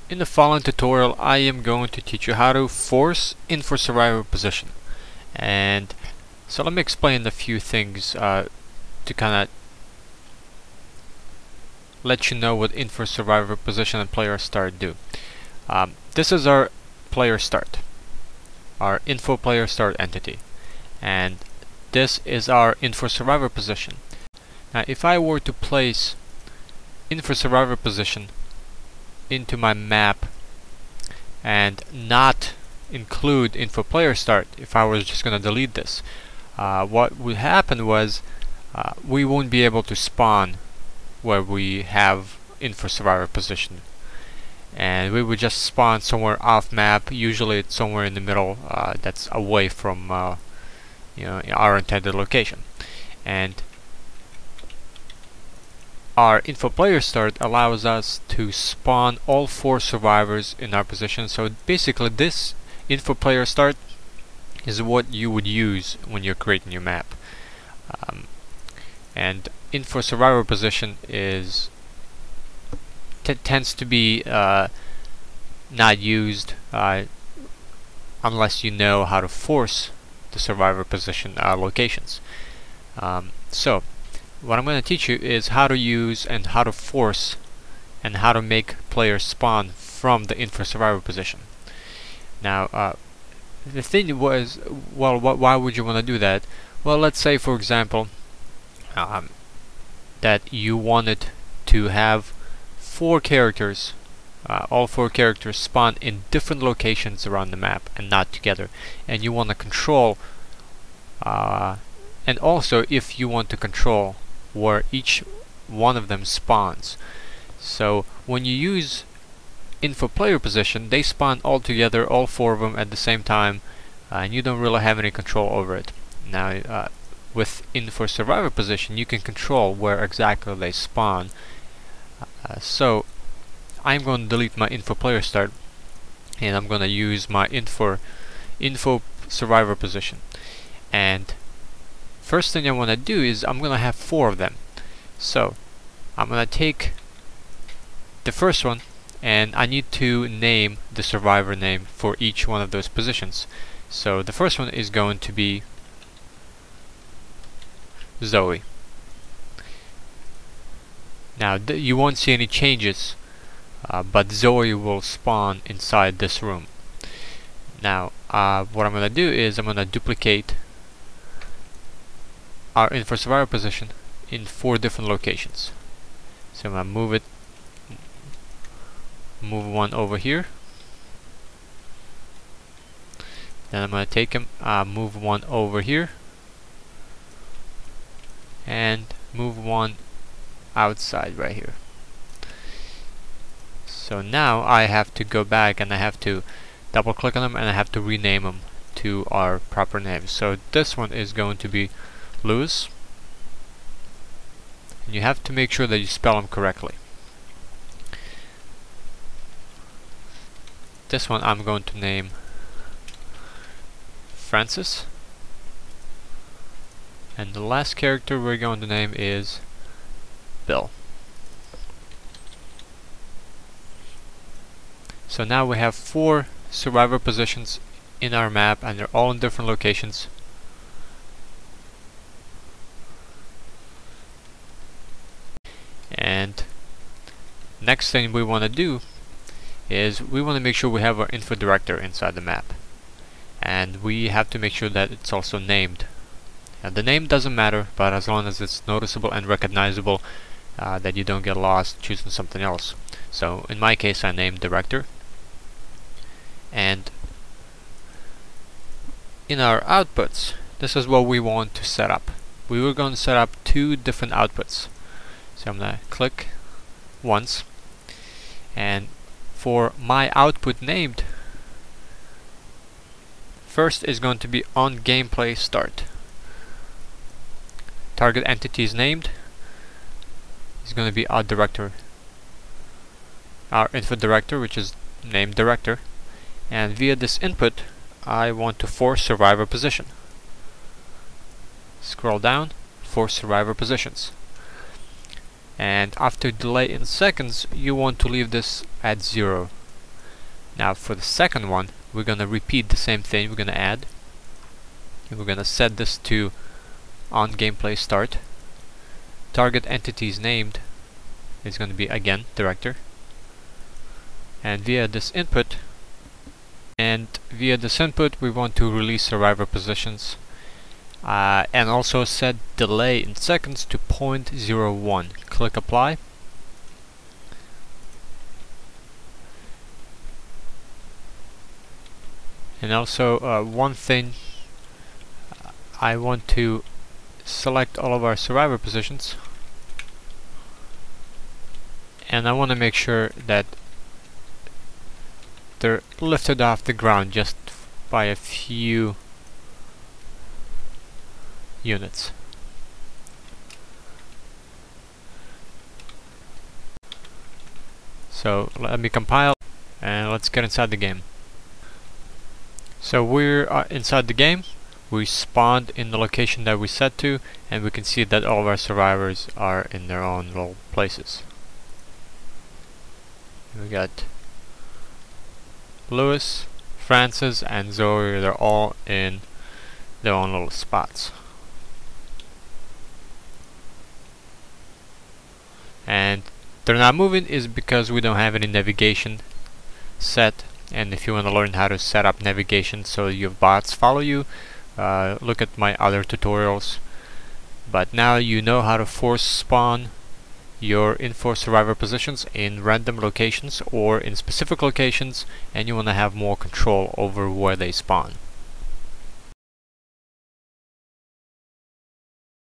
In the following tutorial, I am going to teach you how to force info survivor position. And so let me explain a few things to kind of let you know what info survivor position and player start do. This is our player start, our info player start entity, and this is our info survivor position. Now, if I were to place info survivor position into my map and not include info player start, if I was just going to delete this, what would happen was we won't be able to spawn where we have info survivor position, and we would just spawn somewhere off map. Usually it's somewhere in the middle that's away from our intended location. And our info player start allows us to spawn all 4 survivors in our position. So basically this info player start is what you would use when you're creating your map. And info survivor position is tends to be not used unless you know how to force the survivor position locations. So what I'm going to teach you is how to use and how to force and how to make players spawn from the info survivor position. Now, the thing was, well, why would you want to do that? Well, let's say, for example, that you wanted to have 4 characters, all 4 characters spawn in different locations around the map and not together, and you want to control, and also if you want to control where each one of them spawns. So when you use info player position, they spawn all together, all 4 of them at the same time, and you don't really have any control over it. Now with info survivor position, you can control where exactly they spawn. So I'm going to delete my info player start, and I'm going to use my info survivor position. And first thing I want to do is I'm going to have 4 of them. So I'm going to take the first one, and I need to name the survivor name for each one of those positions. So the first one is going to be Zoe. Now you won't see any changes, but Zoe will spawn inside this room. Now what I'm going to do is I'm going to duplicate our info survivor position in 4 different locations. So I'm going to move one over here. Then I'm going to take him, move one over here, and move one outside right here. So now I have to go back and I have to double click on them and I have to rename them to our proper names. So this one is going to be Lewis, and you have to make sure that you spell them correctly. This one I'm going to name Francis, and the last character we're going to name is Bill. So now we have 4 survivor positions in our map, and they're all in different locations. And next thing we want to do is we want to make sure we have our info director inside the map, and we have to make sure that it's also named. The name doesn't matter, but as long as it's noticeable and recognizable, that you don't get lost choosing something else. So in my case I named director, and in our outputs, this is what we want to set up. We were going to set up 2 different outputs. So I'm going to click once, and for my output named, first is going to be on gameplay start. Target entity is named, is going to be our director, our info director, which is named director, and via this input I want to force survivor position. Scroll down, force survivor positions, and after delay in seconds you want to leave this at 0 Now for the second one, we're gonna repeat the same thing. We're gonna add, and we're gonna set this to on gameplay start. Target entities named is gonna be again director, and via this input we want to release survivor positions, and also set delay in seconds to 0.01. Click apply. And also one thing, I want to select all of our survivor positions, and I want to make sure that they're lifted off the ground just by a few units. So let me compile and let's get inside the game. So we're inside the game. We spawned in the location that we set to, and we can see that all of our survivors are in their own little places. We got Lewis, Francis, and Zoe. They're all in their own little spots. And they're not moving is because we don't have any navigation set. And if you want to learn how to set up navigation so your bots follow you, look at my other tutorials. But now you know how to force spawn your N4 survivor positions in random locations or in specific locations, and you want to have more control over where they spawn.